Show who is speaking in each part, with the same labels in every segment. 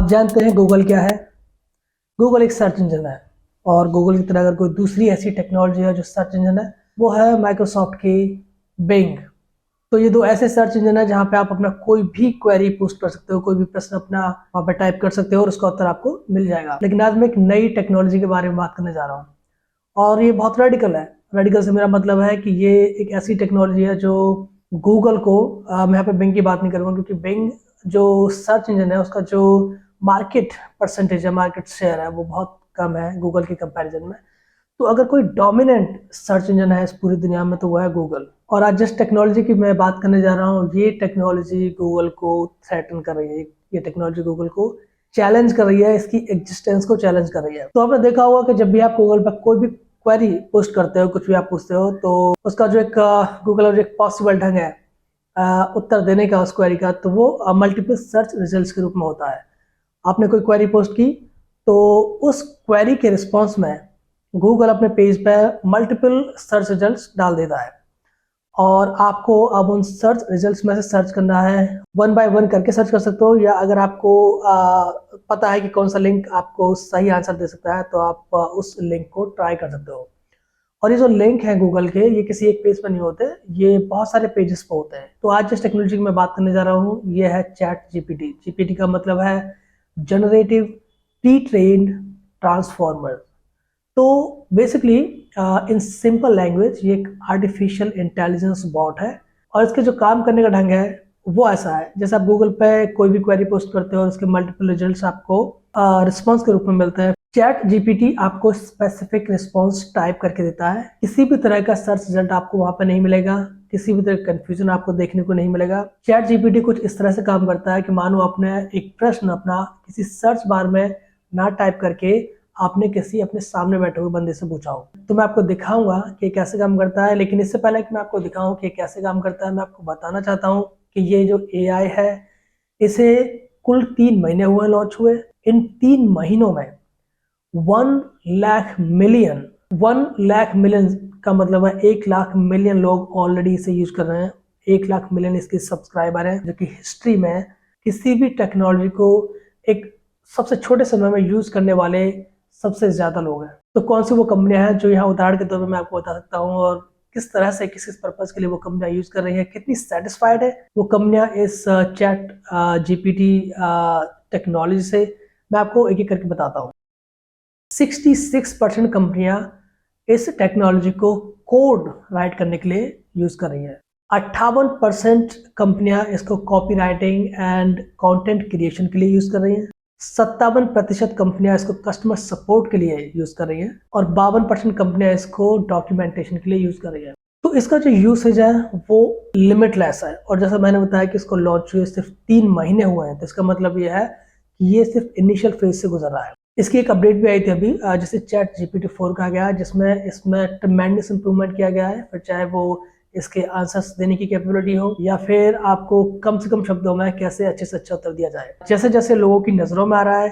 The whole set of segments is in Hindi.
Speaker 1: आप जानते हैं गूगल क्या है? गूगल एक सर्च इंजन है और गूगल की तरह अगर कोई दूसरी ऐसी टेक्नोलॉजी है जो सर्च इंजन है, वो है माइक्रोसॉफ्ट की बिंग। तो ये दो ऐसे सर्च इंजन है जहाँ पे आप अपना कोई भी क्वेरी पोस्ट कर सकते हो, कोई भी प्रश्न अपना वहाँ पे टाइप कर सकते हो और उसका उत्तर आपको मिल जाएगा। लेकिन आज मैं एक नई टेक्नोलॉजी के बारे में बात करने जा रहा हूँ और ये बहुत रेडिकल है। रेडिकल से मेरा मतलब है कि ये एक ऐसी टेक्नोलॉजी है जो गूगल को मैं यहाँ पे बिंग की बात नहीं करूँगा, क्योंकि बिंग जो सर्च इंजन है उसका जो मार्केट परसेंटेज है, मार्केट शेयर है, वो बहुत कम है गूगल के कंपैरिजन में। तो अगर कोई डोमिनेंट सर्च इंजन है इस पूरी दुनिया में तो वो है गूगल। और आज जिस टेक्नोलॉजी की मैं बात करने जा रहा हूँ, ये टेक्नोलॉजी गूगल को थ्रेटन कर रही है। ये टेक्नोलॉजी गूगल को चैलेंज कर रही है, इसकी एग्जिस्टेंस को चैलेंज कर रही है। तो आपने देखा होगा कि जब भी आप गूगल पर कोई भी क्वेरी पोस्ट करते हो, कुछ भी आप पूछते हो, तो उसका जो एक गूगल का जो एक पॉसिबल ढंग है उत्तर देने का उस क्वेरी का, तो वो मल्टीपल सर्च रिजल्ट्स के रूप में होता है। आपने कोई क्वेरी पोस्ट की तो उस क्वेरी के रिस्पॉन्स में गूगल अपने पेज पर मल्टीपल सर्च रिजल्ट्स डाल देता है और आपको अब उन सर्च रिजल्ट्स में से सर्च करना है। वन बाय वन करके सर्च कर सकते हो, या अगर आपको पता है कि कौन सा लिंक आपको सही आंसर दे सकता है तो आप उस लिंक को ट्राई कर सकते हो। और ये जो लिंक है गूगल के, ये किसी एक पेज पर नहीं होते, ये बहुत सारे पेजेस पर होते हैं। तो आज जिस टेक्नोलॉजी की मैं बात करने जा रहा हूँ ये है चैट जीपीटी। जीपीटी का मतलब है जनरेटिव प्री ट्रेन्ड ट्रांसफॉर्मर। तो बेसिकली इन सिंपल लैंग्वेज ये एक आर्टिफिशियल इंटेलिजेंस बॉट है और इसके जो काम करने का ढंग है वो ऐसा है, जैसे आप गूगल पे कोई भी क्वेरी पोस्ट करते हो और उसके मल्टीपल रिजल्ट्स आपको रिस्पांस के रूप में मिलते हैं। चैट जीपीटी आपको स्पेसिफिक रिस्पांस टाइप करके देता है। किसी भी तरह का सर्च रिजल्ट आपको वहां पे नहीं मिलेगा, किसी भी तरह का कंफ्यूजन आपको देखने को नहीं मिलेगा। चैट जीपीटी कुछ इस तरह से काम करता है कि मानो आपने एक प्रश्न अपना किसी सर्च बार में ना टाइप करके आपने किसी अपने सामने बैठे हुए बंदे से पूछा हो। तो मैं आपको दिखाऊंगा कि कैसे काम करता है, लेकिन इससे पहले कि मैं आपको दिखाऊं कि कैसे काम करता है, मैं आपको बताना चाहता हूं कि ये जो एआई है इसे कुल 3 महीने हुए लॉन्च हुए। इन 3 महीनों में 1 लाख मिलियन का मतलब है 1 लाख मिलियन लोग ऑलरेडी इसे यूज कर रहे हैं। 1 लाख मिलियन इसके सब्सक्राइबर हैं, जो कि हिस्ट्री में किसी भी टेक्नोलॉजी को एक सबसे छोटे समय में यूज करने वाले सबसे ज्यादा लोग हैं। तो कौन सी वो कंपनियां हैं जो यहाँ उदाहरण के तौर पर मैं आपको बता सकता हूँ, और किस तरह से किस पर्पज के लिए वो कंपनियां यूज कर रही है, कितनी सेटिस्फाइड है वो कंपनियां इस चैट जीपीटी टेक्नोलॉजी से, मैं आपको एक एक करके बताता हूँ। 66% कंपनियां इस टेक्नोलॉजी को कोड राइट करने के लिए यूज कर रही है। 58% कंपनियां इसको copy writing and content creation के लिए यूज कर रही हैं। 57% कंपनियां इसको कस्टमर सपोर्ट के लिए यूज कर रही हैं और 52% कंपनियां इसको डॉक्यूमेंटेशन के लिए यूज कर रही है। तो इसका जो यूसेज है वो लिमिटलेस है, और जैसा मैंने बताया कि इसको लॉन्च हुए सिर्फ 3 महीने हुए हैं, तो इसका मतलब ये है कि ये सिर्फ इनिशियल फेज से गुजर रहा है। इसकी एक अपडेट भी आई थी अभी, जिसे चैट जीपीटी 4 कहा गया है, जिसमें इसमें ट्रेमेंडस इंप्रूवमेंट किया गया है। फिर चाहे वो इसके आंसर्स देने की कैपेबिलिटी हो या फिर आपको कम से कम शब्दों में कैसे अच्छे से अच्छा उत्तर दिया जाए। जैसे जैसे लोगों की नजरों में आ रहा है,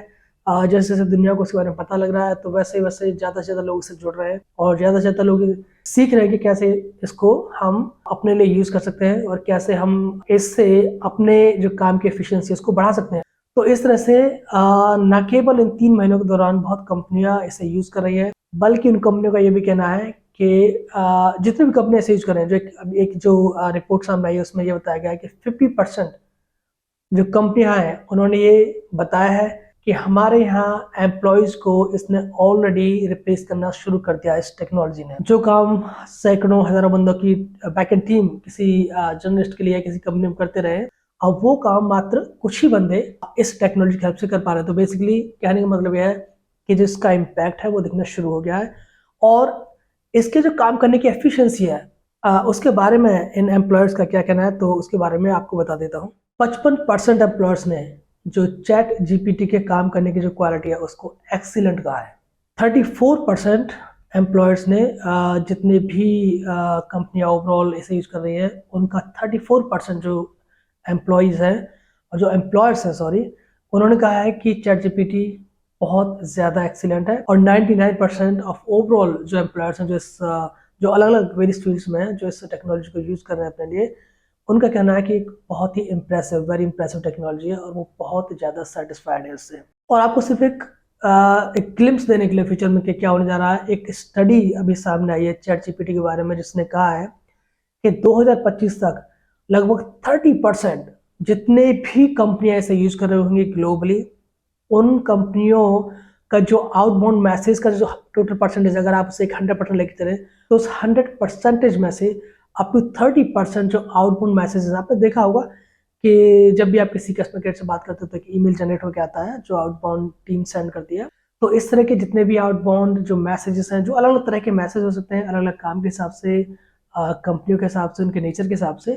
Speaker 1: जैसे जैसे दुनिया को उसके बारे में पता लग रहा है, तो वैसे वैसे ज्यादा से ज्यादा लोग इससे जुड़ रहे हैं और ज्यादा से ज्यादा लोग सीख रहे हैं कि कैसे इसको हम अपने लिए यूज कर सकते हैं और कैसे हम इससे अपने जो काम की एफिशिएंसी उसको बढ़ा सकते हैं। तो इस तरह से न केवल इन 3 महीनों के दौरान बहुत कंपनियां इसे यूज कर रही है, बल्कि उन कंपनियों का ये भी कहना है कि जितनी भी कंपनियां इसे यूज कर रहे हैं, जो एक जो रिपोर्ट सामने आई है उसमें ये बताया गया है कि 50% जो कंपनियां हैं उन्होंने ये बताया है कि हमारे यहाँ एम्प्लॉयज को इसने ऑलरेडी रिप्लेस करना शुरू कर दिया इस टेक्नोलॉजी ने। जो काम सैकड़ों हजारों बंदों की बैकएंड टीम किसी जर्नलिस्ट के लिए किसी कंपनी में करते रहे, अब वो काम मात्र कुछ ही बंदे इस टेक्नोलॉजी की हेल्प से कर पा रहे हैं। तो बेसिकली कहने का मतलब यह है कि जिसका इम्पैक्ट है वो दिखना शुरू हो गया है, और इसके जो काम करने की एफिशिएंसी है उसके बारे में इन एम्प्लॉयर्स का क्या कहना है, तो उसके बारे में आपको बता देता हूँ। 55% एम्प्लॉयर्स ने जो चैट जीपीटी के काम करने की जो क्वालिटी है उसको एक्सीलेंट कहा है। 34% एम्प्लॉयर्स ने जितने भी कंपनियां ओवरऑल इसे यूज कर रही है उनका 34% जो एम्प्लॉयज हैं और जो एम्प्लॉयर्स हैं सॉरी, उन्होंने कहा है कि चैट जीपीटी बहुत ज़्यादा एक्सीलेंट है। और 99% ऑफ ओवरऑल जो एम्प्लॉयर्स हैं जो अलग अलग वेरियस फील्ड्स में हैं जो इस टेक्नोलॉजी को यूज़ कर रहे हैं अपने लिए, उनका कहना है कि एक बहुत ही इम्प्रेसिव, वेरी इम्प्रेसिव टेक्नोलॉजी है और वो बहुत ज़्यादा सेटिस्फाइड है इससे। और आपको सिर्फ एक ग्लिम्स देने के लिए फ्यूचर में कि क्या होने जा रहा है, एक स्टडी अभी सामने आई है चैट जीपीटी के बारे में, जिसने कहा है कि 2025 तक लगभग 30% जितने भी कंपनियां इसे यूज कर रहे होंगी ग्लोबली, उन कंपनियों का जो आउटबाउंड मैसेज का जो टोटल परसेंटेज, अगर आप उसे एक 100% लेके चले तो उस 100% में से अप टू 30% जो आउटबाउंड मैसेज, आपने देखा होगा कि जब भी आप किसी कस्टमर केयर से बात करते हो तो एक ईमेल जनरेट होकर आता है जो आउटबाउंड टीम सेंड करती है। तो इस तरह के जितने भी आउटबाउंड जो मैसेजेस हैं, जो अलग अलग तरह के मैसेज हो सकते हैं, अलग अलग काम के हिसाब से, कंपनियों के हिसाब से, उनके नेचर के हिसाब से,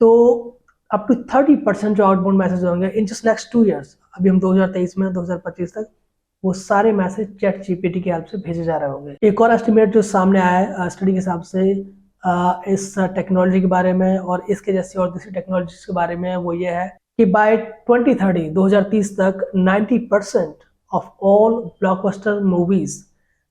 Speaker 1: तो अप टू 30% जो आउटबाउंड मैसेज होंगे इन जस्ट नेक्स्ट 2 ईयर्स, अभी हम 2023 में 2025 तक, वो सारे मैसेज चैट जीपीटी की हेल्प से भेजे जा रहे होंगे। एक और एस्टिमेट जो सामने आया है स्टडी के हिसाब से इस टेक्नोलॉजी के बारे में और इसके जैसी और दूसरी टेक्नोलॉजीज के बारे में, वो ये है कि बाय 2030 2030 तक 90% ऑफ ऑल ब्लॉकबस्टर मूवीज,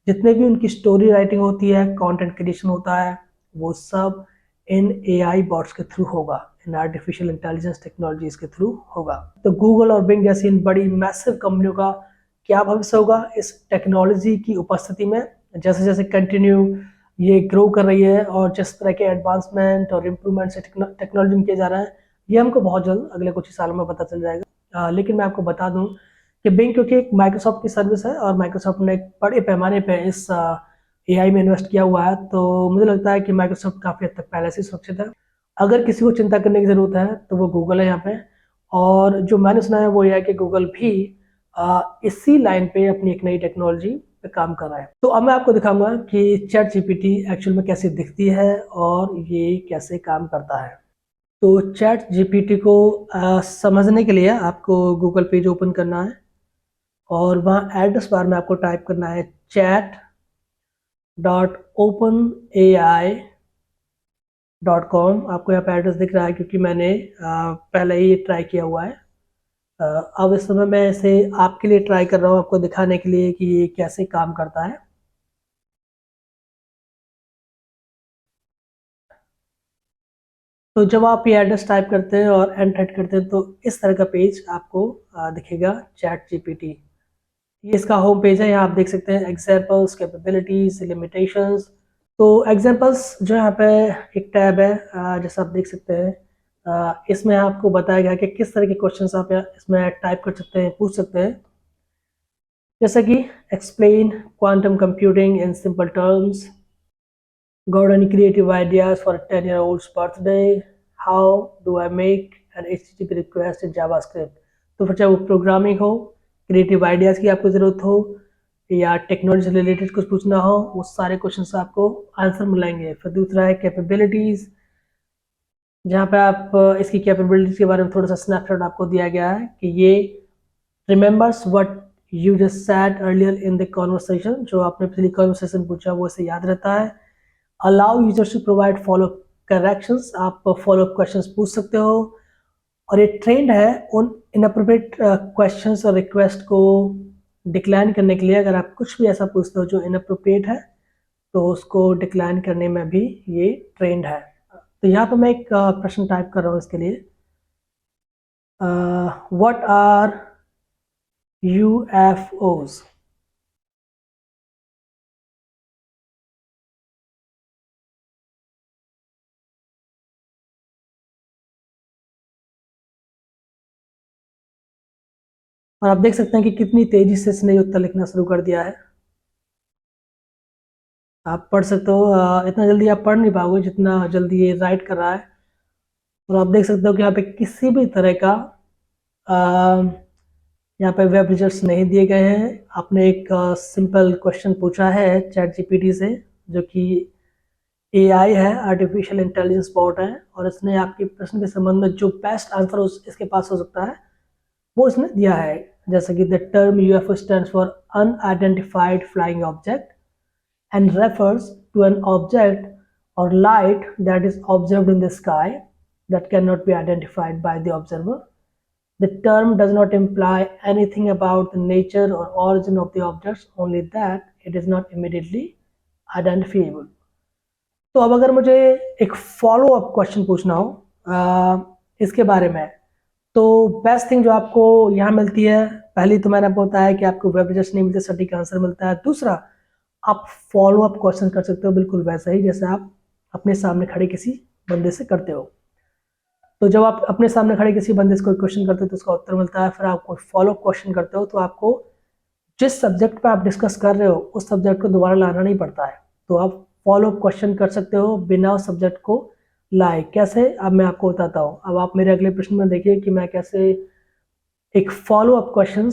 Speaker 1: जितने भी उनकी स्टोरी राइटिंग होती है, कंटेंट क्रिएशन होता है, वो सब इन एआई बॉट्स के थ्रू होगा, इन आर्टिफिशियल इंटेलिजेंस टेक्नोलॉजीज के थ्रू होगा। तो गूगल और बिंग जैसी इन बड़ी मैसिव कंपनियों का क्या भविष्य होगा इस टेक्नोलॉजी की उपस्थिति में, जैसे जैसे कंटिन्यू ये ग्रो कर रही है और जिस तरह के एडवांसमेंट और इम्प्रूवमेंट से टेक्नोलॉजी में किया जा रहा है, ये हमको बहुत जल्द अगले कुछ ही सालों में पता चल जाएगा। लेकिन मैं आपको बता दूं कि बिंग क्योंकि एक माइक्रोसॉफ्ट की सर्विस है और माइक्रोसॉफ्ट ने एक बड़े पैमाने पे इस एआई में इन्वेस्ट किया हुआ है, तो मुझे लगता है कि माइक्रोसॉफ्ट काफ़ी हद तक पहले से सुरक्षित है। अगर किसी को चिंता करने की ज़रूरत है तो वो गूगल है यहाँ पे। और जो मैंने सुना है वो ये है कि गूगल भी इसी लाइन पे अपनी एक नई टेक्नोलॉजी पे काम कर रहा है। तो अब मैं आपको दिखाऊंगा कि चैट जीपीटी एक्चुअल में कैसे दिखती है और ये कैसे काम करता है। तो चैट जीपीटी को समझने के लिए आपको गूगल पेज ओपन करना है और वहाँ एड्रेस बार में आपको टाइप करना है chat.openai.com। आपको यहाँ पे एड्रेस दिख रहा है क्योंकि मैंने पहले ही ट्राई किया हुआ है। अब इस समय मैं इसे आपके लिए ट्राई कर रहा हूँ, आपको दिखाने के लिए कि ये कैसे काम करता है। तो जब आप ये एड्रेस टाइप करते हैं और एंटर करते हैं तो इस तरह का पेज आपको दिखेगा चैट जीपीटी। ये इसका होम पेज है, यहाँ आप देख सकते हैं एग्जाम्पल्स, कैपेबिलिटीज, लिमिटेशंस। तो एग्जाम्पल्स जो यहाँ पे एक टैब है, जैसा आप देख सकते हैं, इसमें आपको बताया गया कि किस तरह के क्वेश्चंस आप इसमें टाइप कर सकते हैं, पूछ सकते हैं। जैसा कि explain quantum computing in simple terms, got any creative ideas for a 10-year-old's birthday, how do I make an HTTP request in JavaScript। तो फिर चाहे वो प्रोग्रामिंग हो, क्रिएटिव आइडियाज़ की आपको ज़रूरत हो या टेक्नोलॉजी से रिलेटेड कुछ पूछना हो, वो सारे क्वेश्चन आपको आंसर मिलेंगे। फिर दूसरा है कैपेबिलिटीज़, जहाँ पे आप इसकी कैपेबिलिटीज़ के बारे में थोड़ा सा स्नैपशॉट आपको दिया गया है कि ये remembers what you just sad earlier in the conversation, जो आपने पिछली कॉन्वर्सेशन पूछा वो इसे याद रहता है। Allow users to provide follow corrections, आप फॉलो क्वेश्चंस पूछ सकते हो। और ये ट्रेंड है उन इनअप्रोप्रिएट क्वेश्चंस और रिक्वेस्ट को डिक्लाइन करने के लिए। अगर आप कुछ भी ऐसा पूछते हो जो इनअप्रोप्रिएट है तो उसको डिक्लाइन करने में भी ये ट्रेंड है। तो यहाँ पर मैं एक प्रश्न टाइप कर रहा हूँ इसके लिए, व्हाट आर UFOs। और आप देख सकते हैं कि कितनी तेजी से इसने उत्तर लिखना शुरू कर दिया है। आप पढ़ सकते हो, इतना जल्दी आप पढ़ नहीं पाओगे जितना जल्दी ये राइट कर रहा है। और आप देख सकते हो कि यहाँ पे किसी भी तरह का यहाँ पे वेब रिजल्ट्स नहीं दिए गए हैं। आपने एक सिंपल क्वेश्चन पूछा है चैट जीपीटी से, जो कि एआई है, आर्टिफिशियल इंटेलिजेंस बॉट है, और इसने आपके प्रश्न के संबंध में जो बेस्ट आंसर इसके पास हो सकता है वो इसने दिया है। जैसे कि the term UFO stands for unidentified flying object and refers to an object or light that is observed in the sky that cannot be identified by the observer. The term does not imply anything about the nature or origin of the objects, only that it is not immediately identifiable. तो अब अगर मुझे एक फॉलो अप क्वेश्चन पूछना हो इसके बारे में। तो बेस्ट थिंग जो आपको यहाँ मिलती है, पहली तो मैंने आपको बताया कि आपको वेब पेजेस नहीं मिलते, सटीक आंसर मिलता है। दूसरा, आप फॉलो अप क्वेश्चन कर सकते हो बिल्कुल वैसा ही जैसे आप अपने सामने खड़े किसी बंदे से करते हो। तो जब आप अपने सामने खड़े किसी बंदे से कोई क्वेश्चन करते हो तो उसका उत्तर मिलता है, फिर आप कोई फॉलो अप क्वेश्चन करते हो तो आपको जिस सब्जेक्ट पे आप डिस्कस कर रहे हो उस सब्जेक्ट को दोबारा लाना नहीं पड़ता है। तो आप फॉलो अप क्वेश्चन कर सकते हो बिना उस सब्जेक्ट को लाए। कैसे, अब मैं आपको बताता हूँ। अब आप मेरे अगले प्रश्न में देखिए कि मैं कैसे एक follow up question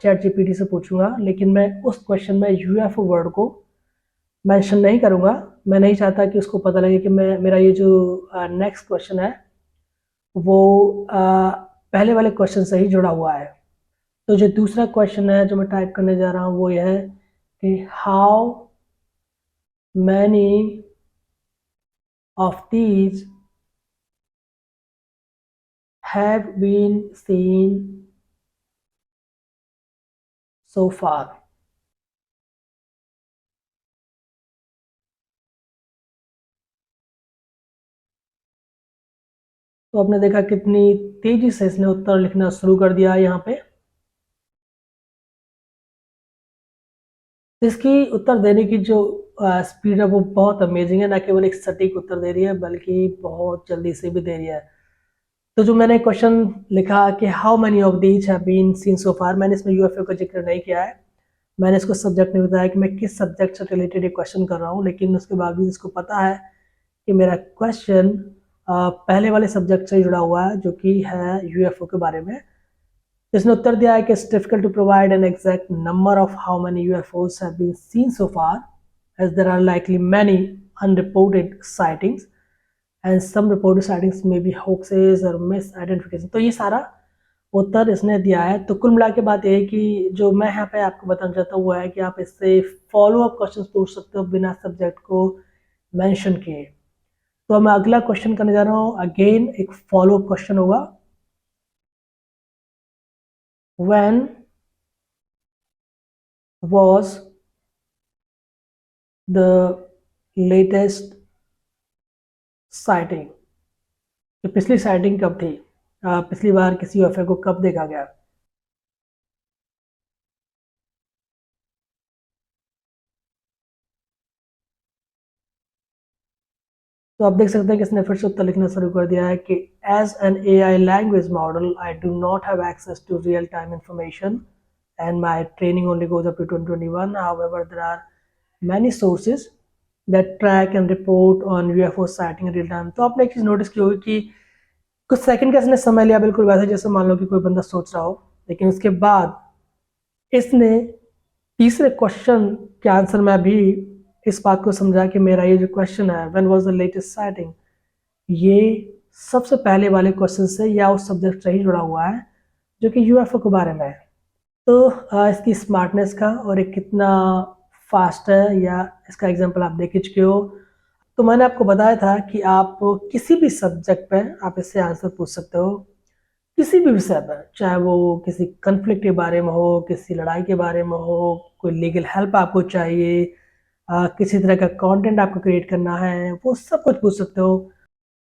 Speaker 1: chat GPT से पूछूंगा, लेकिन मैं उस क्वेश्चन में यूएफओ वर्ड को मेंशन नहीं करूंगा। मैं नहीं चाहता कि उसको पता लगे कि मैं मेरा ये जो नेक्स्ट क्वेश्चन है वो पहले वाले क्वेश्चन से ही जुड़ा हुआ है। तो जो दूसरा क्वेश्चन है जो मैं टाइप करने जा रहा हूँ वो यह है कि how many of these have been seen so far। तो आपने देखा कितनी तेजी से इसने उत्तर लिखना शुरू कर दिया है यहाँ पे। इसकी उत्तर देने की जो स्पीड है वो बहुत अमेजिंग है, ना केवल एक सटीक उत्तर दे रही है बल्कि बहुत जल्दी से भी दे रही है। तो जो मैंने क्वेश्चन लिखा कि how many of these have been seen so far, मैंने इसमें यूएफओ का जिक्र नहीं किया है। मैंने इसको सब्जेक्ट नहीं बताया कि मैं किस सब्जेक्ट से रिलेटेड एक क्वेश्चन कर रहा हूँ, लेकिन उसके बावजूद इसको पता है कि मेरा क्वेश्चन पहले वाले सब्जेक्ट से जुड़ा हुआ है जो कि है यूएफओ के बारे में। इसने उत्तर दिया है कि it's difficult to provide an exact number of how many UFOs have been seen so far as there are likely many unreported sightings and some reported sightings may be hoaxes और मिस आइडेंटिफिकेशन। तो ये सारा उत्तर इसने दिया है। तो कुल मिला के बात ये है कि जो मैं यहाँ पे आपको बताना चाहता हूँ वो है कि आप इससे फॉलो अप क्वेश्चन पूछ सकते हो बिना सब्जेक्ट को मेंशन किए। तो अब मैं अगला क्वेश्चन करने जा रहा हूँ, अगेन एक फॉलो अप क्वेश्चन होगा। When was the latest sighting, तो पिछली साइटिंग कब थी, पिछली बार किसी यूएफओ को कब देखा गया। तो आप देख सकते हैं कि इसने फिर से उत्तर लिखना शुरू कर दिया है कि as an AI language model I do not have access to real time information and my training only goes up to 2021। However, there are many sources that track and report on UFO sighting in real time। तो आपने एक चीज़ नोटिस की होगी कि कुछ सेकंड का इसने समय लिया, बिल्कुल वैसे जैसे मान लो कि कोई बंदा सोच रहा हो, लेकिन उसके बाद इसने तीसरे क्वेश्चन के आंसर में भी इस बात को समझा कि मेरा ये जो क्वेश्चन है when was the latest sighting, ये सबसे पहले वाले क्वेश्चन से या उस सब्जेक्ट से ही जुड़ा हुआ है जो कि यूएफओ के बारे में है। तो इसकी स्मार्टनेस का और एक कितना फास्ट है या इसका एग्जांपल आप देख ही चुके हो। तो मैंने आपको बताया था कि आप किसी भी सब्जेक्ट पे आप इससे आंसर पूछ सकते हो, किसी भी विषय पर, चाहे वो किसी कन्फ्लिक्ट के बारे में हो, किसी लड़ाई के बारे में हो, कोई लीगल हेल्प आपको चाहिए, किसी तरह का कंटेंट आपको क्रिएट करना है, वो सब कुछ पूछ सकते हो।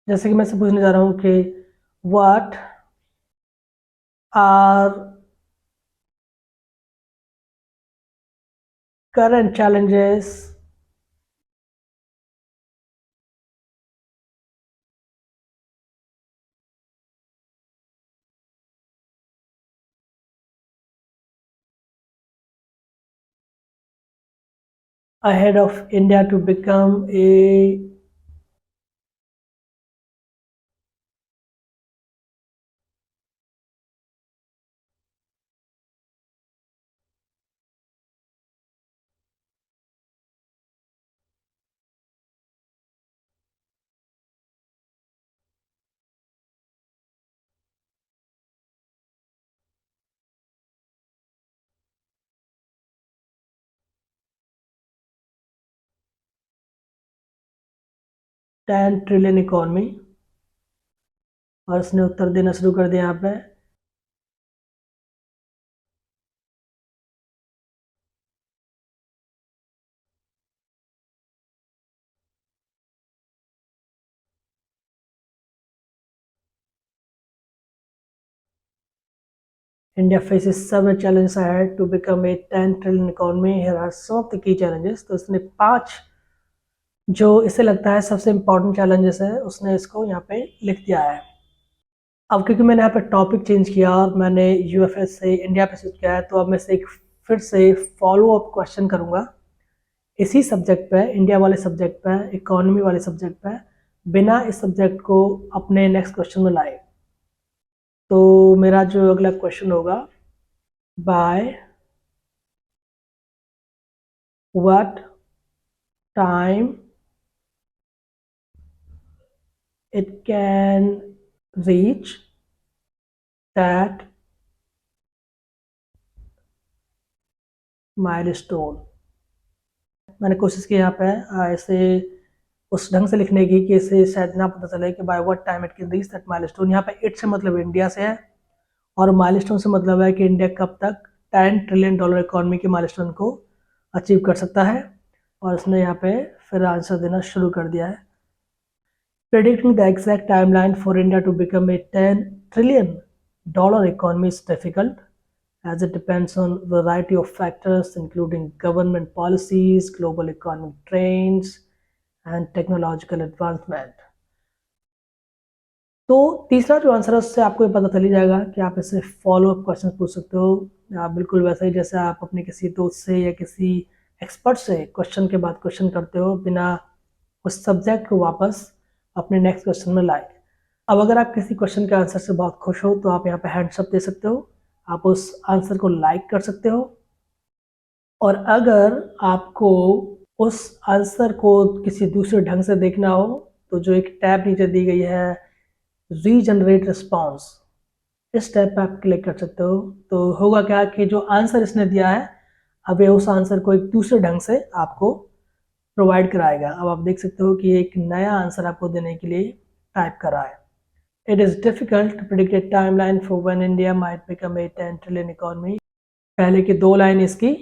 Speaker 1: जैसे कि मैं से पूछने जा रहा हूँ कि what are current challenges ahead of India to become a $10 trillion economy. और उसने उत्तर देना शुरू कर दिया यहाँ पे। India faces several challenges ahead to become a 10 trillion economy. Here are some of the key challenges. तो इसने 5 जो इसे लगता है सबसे इम्पोर्टेंट चैलेंजेस है उसने इसको यहाँ पे लिख दिया है। अब क्योंकि मैंने यहाँ पे टॉपिक चेंज किया और मैंने यूएफएस से इंडिया पे स्विच किया है, तो अब मैं से एक फिर से फॉलो अप क्वेश्चन करूँगा इसी सब्जेक्ट पे, इंडिया वाले सब्जेक्ट पे, इकोनॉमी वाले सब्जेक्ट पे, बिना इस सब्जेक्ट को अपने नेक्स्ट क्वेश्चन में लाए। तो मेरा जो अगला क्वेश्चन होगा, by what time it can reach that milestone। मैंने कोशिश की यहाँ पे ऐसे उस ढंग से लिखने की कि इसे शायद ना पता चले कि by what time it can reach that milestone. यहाँ पे इट से मतलब इंडिया से है और माइलस्टोन से मतलब है कि इंडिया कब तक $10 ट्रिलियन इकोनॉमी के माइलस्टोन को अचीव कर सकता है। और उसने यहाँ पे फिर आंसर देना शुरू कर दिया है। Predicting the exact timeline for India to become a $10 trillion economy is difficult as it depends on a variety of factors including government policies, global economic trends and technological advancement। तो तीसरा जो आंसर है उससे आपको ये पता चल ही जाएगा कि आप इससे फॉलो अप क्वेश्चन पूछ सकते हो। आप बिल्कुल वैसे ही जैसे आप अपने किसी दोस्त से या किसी एक्सपर्ट से क्वेश्चन के बाद क्वेश्चन करते हो बिना उस सब्जेक्ट को वापस अपने नेक्स्ट क्वेश्चन में लाए। अब अगर आप किसी क्वेश्चन के आंसर से बहुत खुश हो तो आप यहाँ पे हैंड्स अप दे सकते हो, आप उस आंसर को लाइक कर सकते हो। और अगर आपको उस आंसर को किसी दूसरे ढंग से देखना हो तो जो एक टैब नीचे दी गई है रीजनरेट रिस्पॉन्स, इस टैब पे आप क्लिक कर सकते हो। तो होगा क्या कि जो आंसर इसने दिया है अब ये उस आंसर को एक दूसरे ढंग से आपको प्रोवाइड कराएगा। अब आप देख सकते हो कि एक नया आंसर आपको देने के लिए टाइप कर रहा है। It is difficult to predict a timeline for when India might become a 10 trillion economy। पहले की 2 लाइन इसकी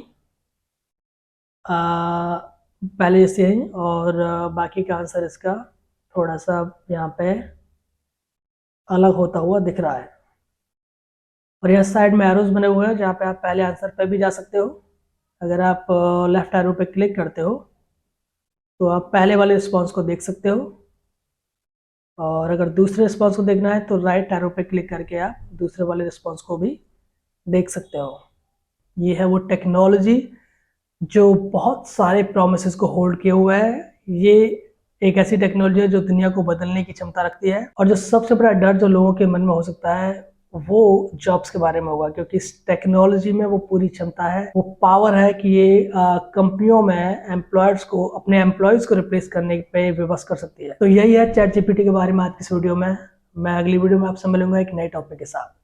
Speaker 1: पहले से ही और बाकी का आंसर इसका थोड़ा सा यहाँ पे अलग होता हुआ दिख रहा है। और यह साइड में एरोज बने हुए हैं जहाँ पे आप पहले आंसर पे भी जा सकते हो। अगर आप लेफ्ट एरो पे क्लिक करते हो तो आप पहले वाले रिस्पॉन्स को देख सकते हो और अगर दूसरे रिस्पॉन्स को देखना है तो राइट एरो पे क्लिक करके आप दूसरे वाले रिस्पॉन्स को भी देख सकते हो। ये है वो टेक्नोलॉजी जो बहुत सारे प्रोमिसेस को होल्ड किए हुआ है। ये एक ऐसी टेक्नोलॉजी है जो दुनिया को बदलने की क्षमता रखती है। और जो सबसे बड़ा डर जो लोगों के मन में हो सकता है वो जॉब्स के बारे में होगा, क्योंकि इस टेक्नोलॉजी में वो पूरी क्षमता है, वो पावर है कि ये कंपनियों में एम्प्लॉयर्स को, अपने एम्प्लॉयज को रिप्लेस करने पे विवश कर सकती है। तो यही है चैट जीपीटी के बारे में आज की इस वीडियो में। मैं अगली वीडियो में आपसे मिलूंगा एक नए टॉपिक के साथ।